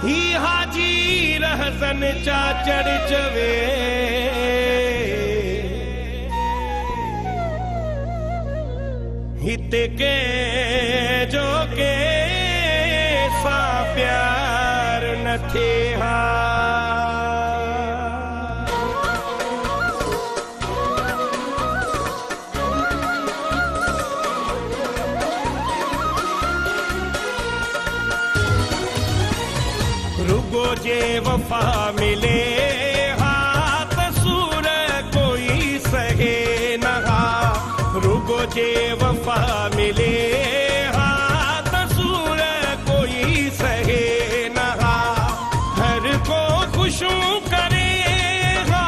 ही हाजी रहसन चाचड़ चवे हित के जो के सा प्यार न थे हा रुगो जे वफा मिले हाथ सूर कोई सहे नहा रुगो जे वफा मिले हाथ सूर कोई सहे नहा हर को खुशों करेगा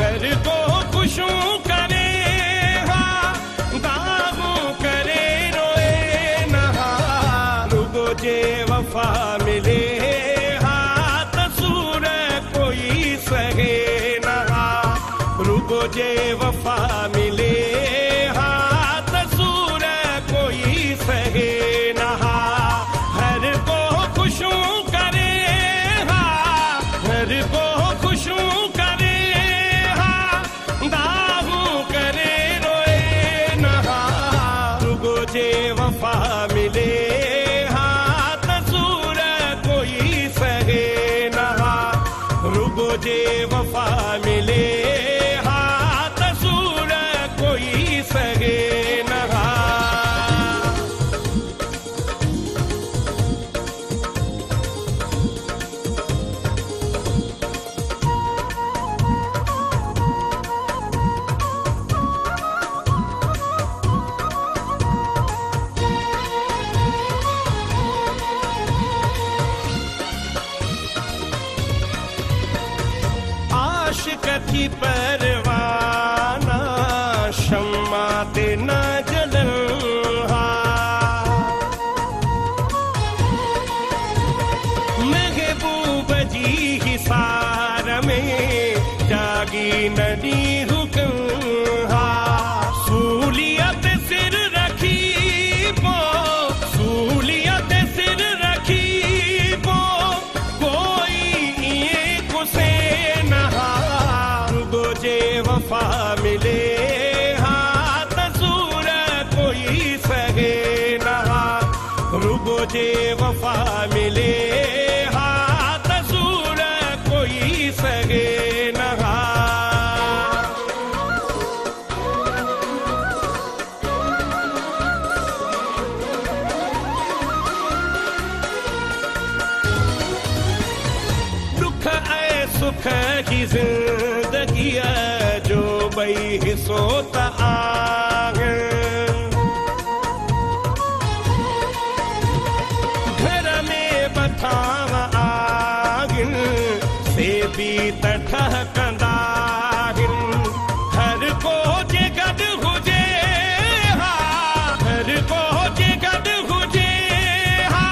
हर को खुशों करेगा दागों करे रोए नहा रुगो जे वफा मिले रुगो जे वफा मिले हाथ सूर कोई सहे नहा हर को खुशों करे हा हर को खुशों करे हा दागू करे रोए नहा रुगो जे वफा मिले हाथ सूर कोई सहे नहा रुगो जे वफा मिले कथी परवाना शम्मा ते न जलन महबूब जी हिसार में जागी नदी हुक्म सूलियत सिर रखी पो सूलियत सिर रखी पो कोई ये कुसे जे वफा मिले हाथ सूर कोई सहे नहा रुगो जे वफा मिले हाथ सूर कोई सहे नहा दुख ऐ सुख की जिंदगी जो बई हिस्सों आग घर में बथाव आगिन से भी तठह कंदागिन हर को जे गद हुजे हा हर को जे गद हुजे हा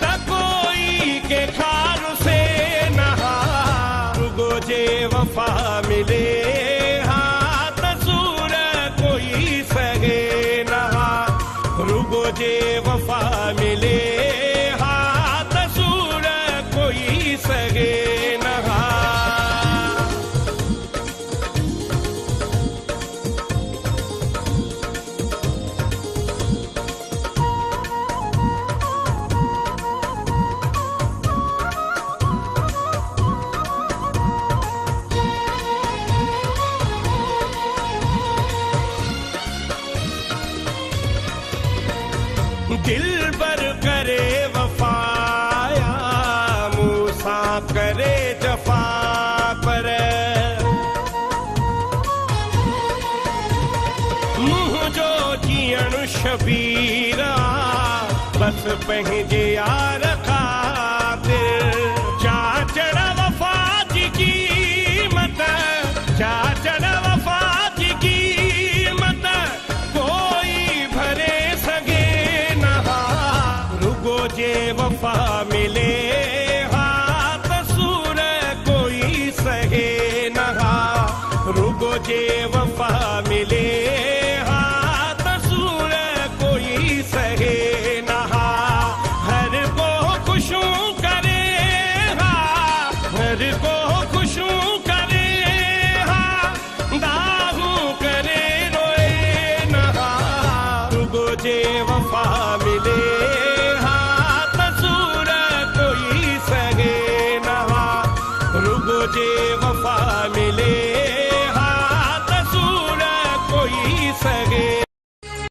त कोई के खार से नहा रुगो जे वफा मिले हाथ सूर कोई सहे नहा रुगो जे वफा मिले हाथ सूर कोई सहे नहा दिल बर करे वफाया मूसा करे जफा पर मुँह जो जियण शबीरा बस पंहिंजे यार